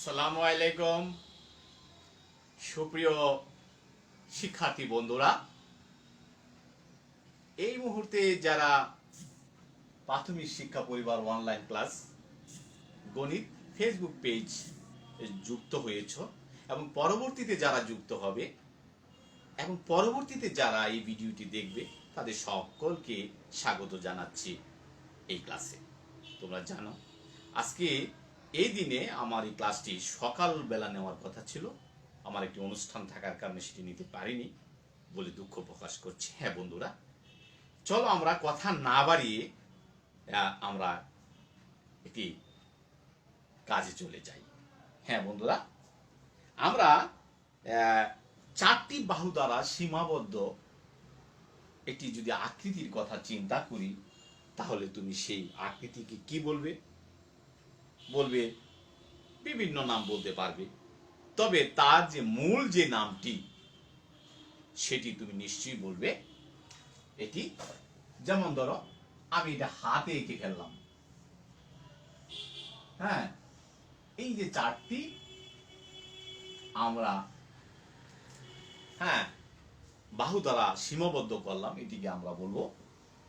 আসসালামু আলাইকুম সুপ্রিয় শিক্ষার্থী বন্ধুরা, এই মুহূর্তে যারা প্রাথমিক শিক্ষা পরিবার অনলাইন ক্লাস গণিত ফেসবুক পেজ যুক্ত হয়েছ এবং পরবর্তীতে যারা যুক্ত হবে এবং পরবর্তীতে যারা এই ভিডিওটি দেখবে তাদের সকলকে স্বাগত জানাচ্ছি এই ক্লাসে। তোমরা জানো আজকে এই দিনে আমার এই ক্লাসটি সকালবেলা নেওয়ার কথা ছিল, আমার একটি অনুষ্ঠান থাকার কারণে সেটি নিতে পারিনি বলে দুঃখ প্রকাশ করছি। হ্যাঁ বন্ধুরা, চলো আমরা কথা না বাড়িয়ে আমরা একটি কাজে চলে যাই। হ্যাঁ বন্ধুরা, আমরা চারটি বাহু দ্বারা সীমাবদ্ধ একটি যদি আকৃতির কথা চিন্তা করি, তাহলে তুমি সেই আকৃতিকে কি বলবে? বলবে বিভিন্ন নাম বলতে পারবে, তবে তার যে মূল যে নামটি সেটি তুমি নিশ্চয়ই বলবে এটি। যেমন ধরো আমি এটা হাতে এঁকে ফেললাম। হ্যাঁ, এই যে চারটি আমরা বাহু দ্বারা সীমাবদ্ধ করলাম, এটিকে আমরা বলবো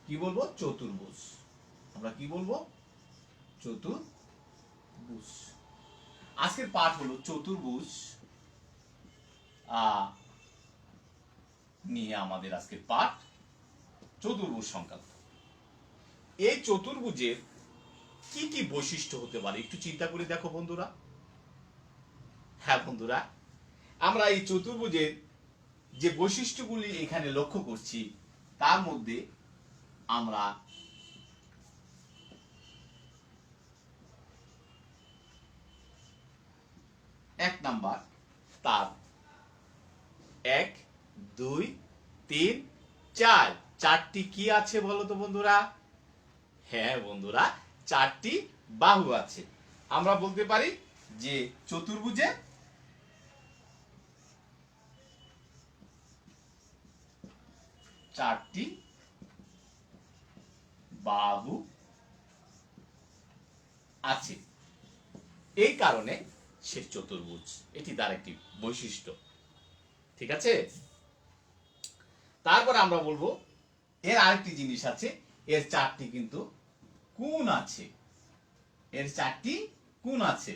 কি? বলবো চতুর্ভুজ। আমরা কি বলবো? চতুর্ভুজ। আজকের পাঠ হলো চতুর্ভুজ নিয়ে আমাদের আজকের পাঠ চতুর্ভুজ সংক্রান্ত। এই চতুর্ভুজের কি কি বৈশিষ্ট্য হতে পারে একটু চিন্তা করে দেখো বন্ধুরা। হ্যাঁ বন্ধুরা, আমরা এই চতুর্ভুজের যে বৈশিষ্ট্যগুলি এখানে লক্ষ্য করছি তার মধ্যে আমরা এক নাম্বার তার 1 2 3 4 চারটি কি আছে বলো তো বন্ধুরা? হ্যাঁ বন্ধুরা, চারটি বাহু আছে। আমরা বলতে পারি যে চতুর্ভুজে চারটি বাহু আছে, এই কারণে সে চতুর্ভুজ। এটি তার একটি বৈশিষ্ট্য। ঠিক আছে, তারপরে আমরা বলবো এর আরেকটি জিনিস আছে, এর চারটি কিন্তু কোণ আছে। এর চারটি কোণ আছে।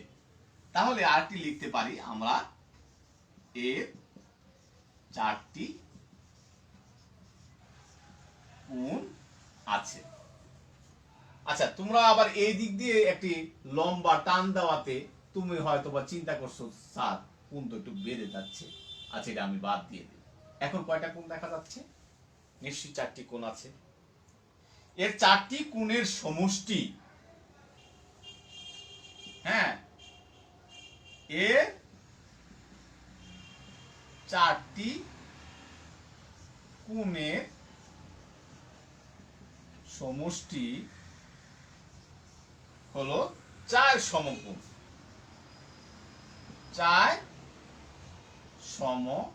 তাহলে আরেকটি লিখতে পারি আমরা, এর চারটি কোণ আছে। আচ্ছা, তোমরা আবার এই দিক দিয়ে একটি লম্বা টান দেওয়াতে তুমি হয়তো বা চিন্তা করছো, স্যার কোণ তো একটু বেড়ে যাচ্ছে। আচ্ছা, এটা আমি বাদ দিয়ে দিই। এখন কয়টা কোণ দেখা যাচ্ছে? নিশ্চয়ই চারটি কোণ আছে। এর চারটি কোণের সমষ্টি, হ্যাঁ, এর চারটি কোণের সমষ্টি হলো 4 সমকোণ। 4 সমকোণ।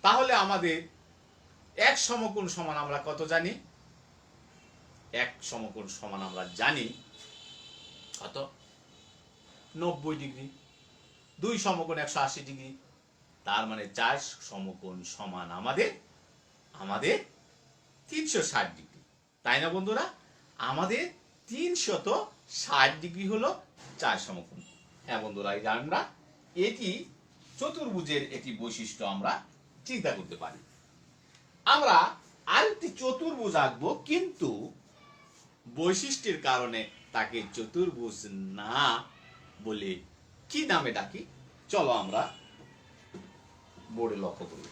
তাহলে আমাদের এক সমকোণ সমান আমরা কত জানি? এক সমকোণ সমান আমরা জানি কত? 90 ডিগ্রি। 2 সমকোণ 180 ডিগ্রি। তার মানে 4 সমকোণ সমান আমাদের 360 ডিগ্রি। তাই না বন্ধুরা? আমাদের 360 ডিগ্রি হলো 4 সমকোণ। হ্যাঁ বন্ধুরা, এই আমরা এটি চতুর্ভুজের একটি বৈশিষ্ট্য আমরা চিন্তা করতে পারি। আমরা আরেকটি চতুর্ভুজ আঁকবো, কিন্তু বৈশিষ্ট্যের কারণে তাকে চতুর্ভুজ না বলে কি নামে ডাকি? চলো আমরা বোর্ডে লক্ষ্য করি।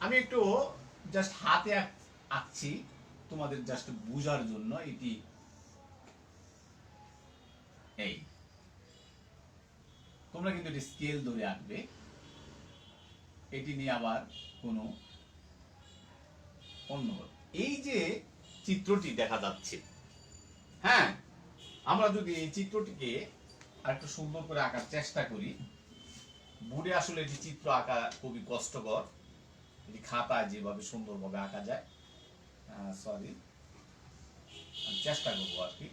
আমি একটু জাস্ট হাতে আঁকছি তোমাদের জাস্ট বোঝার জন্য। এটি এই, তোমরা কিন্তু এটি স্কেল ধরে আঁকবে। এটি নিয়ে আবার কোনো অন্য, এই যে চিত্রটি দেখা যাচ্ছে, হ্যাঁ, আমরা যদি এই চিত্রটিকে আর একটু সুন্দর করে আঁকার চেষ্টা করি। বোর্ডে আসলে এটি চিত্র আঁকা খুবই কষ্টকর, এটি খাতায় যেভাবে সুন্দরভাবে আঁকা যায়, সরি, চেষ্টা করবো আর কি।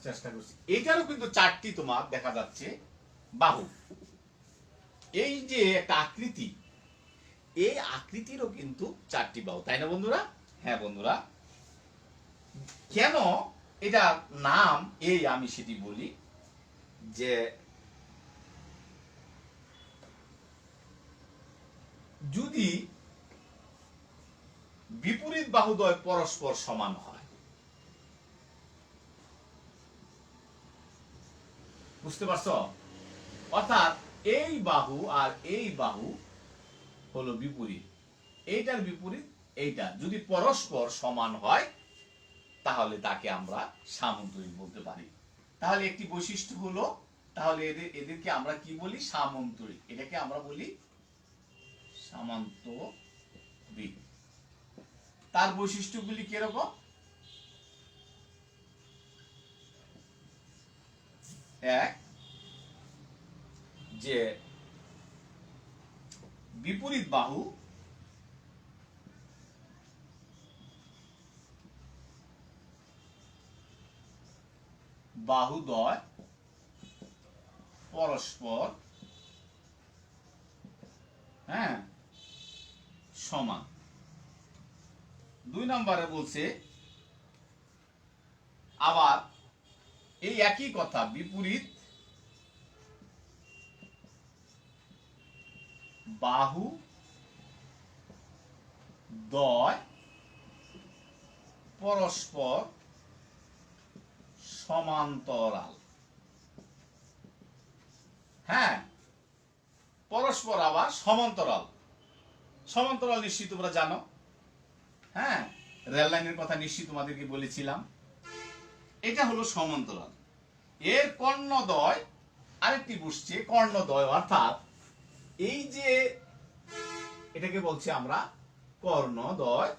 চেষ্টা করছি। এটারও কিন্তু চারটি তোমার দেখা যাচ্ছে বাহু। এই যে একটা আকৃতি, এই আকৃতিরও কিন্তু চারটি বাহু, তাই না বন্ধুরা? হ্যাঁ বন্ধুরা, কেন এটা নাম এই আমি সেটি বলি। যে যদি বিপরীত বাহুদ্বয় পরস্পর সমান হয়, বুঝতে পারছো? অর্থাৎ এই বাহু আর এই বাহু হলো বিপরীত, এইটার বিপরীত এইটা যদি পরস্পর সমান হয়, তাহলে তাকে আমরা সামন্তরিক বলতে পারি। তাহলে একটি বৈশিষ্ট্য হলো, তাহলে এদেরকে আমরা কি বলি? সামন্তরিক। এটাকে আমরা বলি সামান্তরিক। তার বৈশিষ্ট্যগুলি কিরকম? এক, যে বিপরীত বাহু বাহুদ্বয় পরস্পর সমান। দুই নম্বরে বলছে আবার এই একই কথা, বিপরীত বাহু দ্বয় পরস্পর সমান্তরাল। হ্যাঁ, পরস্পর আবার সমান্তরাল। সমান্তরাল নিশ্চয়ই তোমরা জানো। হ্যাঁ, রেল লাইনের কথা নিশ্চয়ই তোমাদেরকে বলেছিলাম। এটা হলো সমান্তরাল। এর কর্ণদ্বয় আরেকটি বসছে কর্ণদ্বয়, অর্থাৎ এই যে এটাকে বলছি আমরা কর্ণদ্বয়,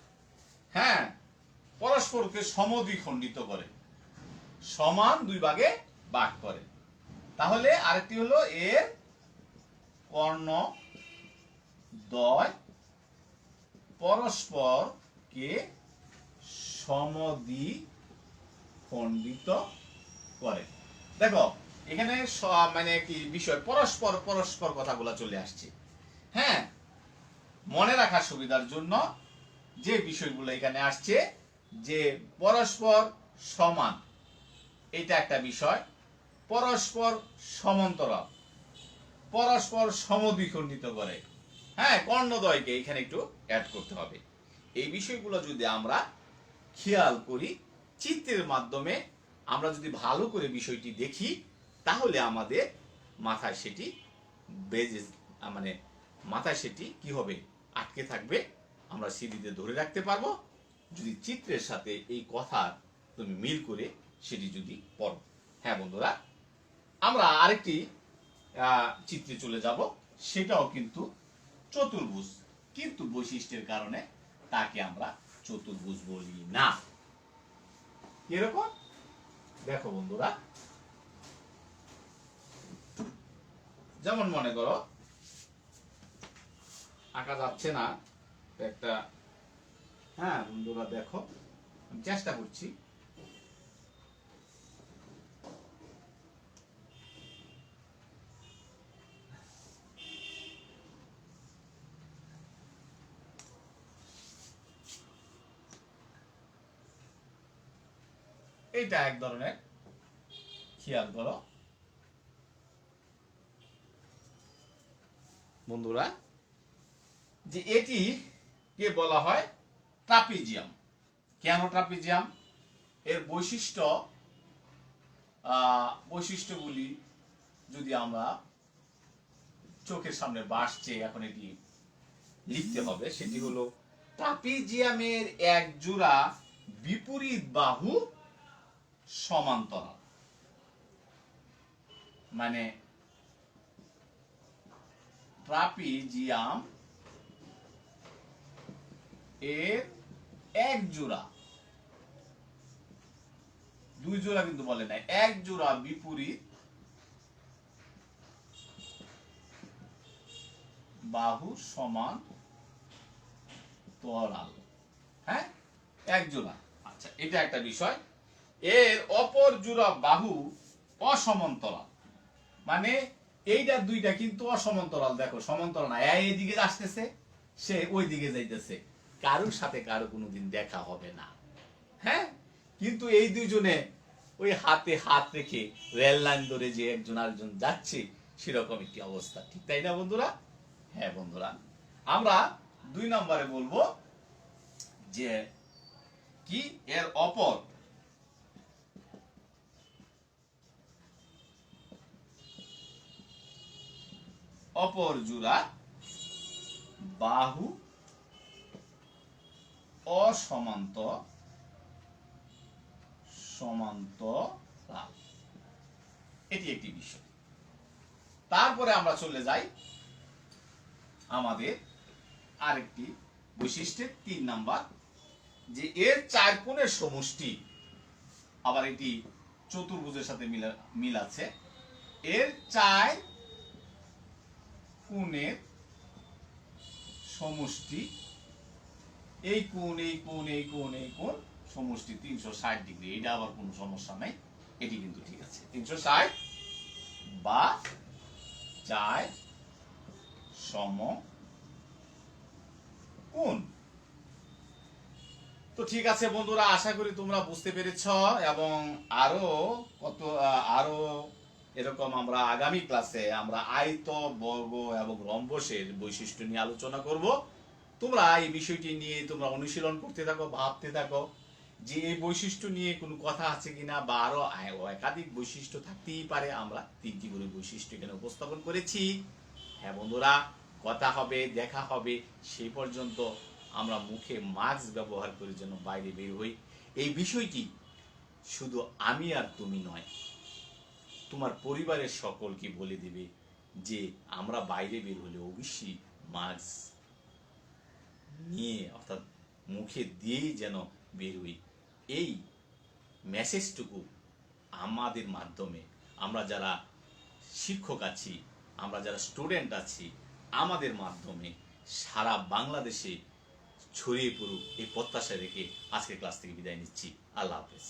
হ্যাঁ, পরস্পরকে সমদ্বিখণ্ডিত করে, সমান দুই ভাগে ভাগ করে। তাহলে আরেকটি হলো এর কর্ণদ্বয় পরস্পরকে সমদ্বিখণ্ডিত করে। দেখো এখানে মানে কি বিষয়, পরস্পর পরস্পর কথাগুলো চলে আসছে। হ্যাঁ, মনে রাখার সুবিধার জন্য যে বিষয়গুলো এখানে আসছে, যে পরস্পর সমান, এটা একটা বিষয়। পরস্পর সমান্তরাল, পরস্পর সমদ্বিখণ্ডিত করে। হ্যাঁ, কর্ণদ্বয়কে এখানে একটু অ্যাড করতে হবে। এই বিষয়গুলো যদি আমরা খেয়াল করি, চিত্রের মাধ্যমে আমরা যদি ভালো করে বিষয়টি দেখি, তাহলে আমাদের মাথায় সেটি বেজে, মানে মাথায় সেটি কি হবে? আটকে থাকবে। আমরা সিঁড়িতে ধরে রাখতে পারবো, যদি চিত্রের সাথে এই কথা তুমি মিল করে সেটি যদি পড়ো। হ্যাঁ বন্ধুরা, আমরা আরেকটি চিত্রে চলে যাব। সেটাও কিন্তু চতুর্ভুজ, কিন্তু বৈশিষ্ট্যের কারণে তাকে আমরা চতুর্ভুজ বলি না। এরকম দেখো বন্ধুরা, যেমন মনে করো আঁকা যাচ্ছে না একটা, হ্যাঁ বন্ধুরা দেখো আমি চেষ্টা করছি। এইটা এক ধরনের, খেয়াল করো বন্ধুরা, যে এটি কে বলা হয় ট্রাপিজিয়াম। কেন ট্রাপিজিয়াম? এর বৈশিষ্ট্যগুলি যদি আমরা চোখের সামনে ভাসছে, এখন এটি লিখতে হবে সেটি হলো ট্রাপিজিয়ামের এক জোড়া বিপরীত বাহু সমান্তরাল। মানে ট্রাপিজিয়াম এর এক জোড়া, দুই জোড়া কিন্তু বলে নাই, এক জোড়া বিপরীত বাহু সমান তরাল। হ্যাঁ, এক জোড়া। আচ্ছা, এটা একটা বিষয়। এর অপর জোড়া বাহু অসমান্তরাল, মানে এইটা দুইটা কিন্তু অসমান্তরাল। দেখো সমান্তরাল না, এইদিকে আসতেছে, সে ওই দিকে যাইতেছে, কারোর সাথে কারো কোনোদিন দেখা হবে না। হ্যাঁ, কিন্তু এই দুইজনে ওই হাতে হাত রেখে রেল লাইন ধরে যে একজন আরেকজন যাচ্ছে, সেরকম একটি অবস্থা, ঠিক তাই না বন্ধুরা? হ্যাঁ বন্ধুরা, আমরা 2 নম্বরে বলবো যে কি, এর অপর জোড়া বাহু সমান্তরাল, এটি একটি বিষয়। তারপরে আমরা চলে যাই আমাদের আরেকটি বৈশিষ্ট্যের 3 নাম্বার, যে এর 4 কোণের সমষ্টি। আবার এটি চতুর্ভুজের সাথে মিল আছে। এর 4 কোণের সমষ্টি, এই কোণ, এই কোণ, এই কোণ, এই কোণ সমষ্টি 360 ডিগ্রি। এটা আবার কোনো সমস্যা নাই, এটি কিন্তু ঠিক আছে। 360 বা 4 সমকোণ। তো ঠিক আছে বন্ধুরা, আশা করি তোমরা বুঝতে পেরেছ, এবং আরো এরকম আমরা আগামী ক্লাসে আমরা আয়ত, বর্গ এবং রম্বসের বৈশিষ্ট্য নিয়ে আলোচনা করব। তোমরা এই বিষয়টি নিয়ে তোমরা অনুশীলন করতে থাকো, ভাবতে থাকো যে এই বৈশিষ্ট্য নিয়ে কোনো কথা আছে কিনা, বা আরো একাধিক বৈশিষ্ট্য থাকতেই পারে। আমরা 3টি করে বৈশিষ্ট্য এখানে উপস্থাপন করেছি। হ্যাঁ বন্ধুরা, কথা হবে, দেখা হবে, সেই পর্যন্ত আমরা মুখে মাস্ক ব্যবহার করে যেন বাইরে বের হই। এই বিষয়টি শুধু আমি আর তুমি নয়, তোমার পরিবারের সকলকে বলে দেবে যে আমরা বাইরে বের হলে অবশ্যই মাস্ক নিয়ে, অর্থাৎ মুখে দিয়েই যেন বের হই। এই মেসেজটুকু আমাদের মাধ্যমে, আমরা যারা শিক্ষক আছি, আমরা যারা স্টুডেন্ট আছি, আমাদের মাধ্যমে সারা বাংলাদেশে ছড়িয়ে পড়ুক, এই প্রত্যাশা রেখে আজকের ক্লাস থেকে বিদায় নিচ্ছি। আল্লাহ হাফেজ।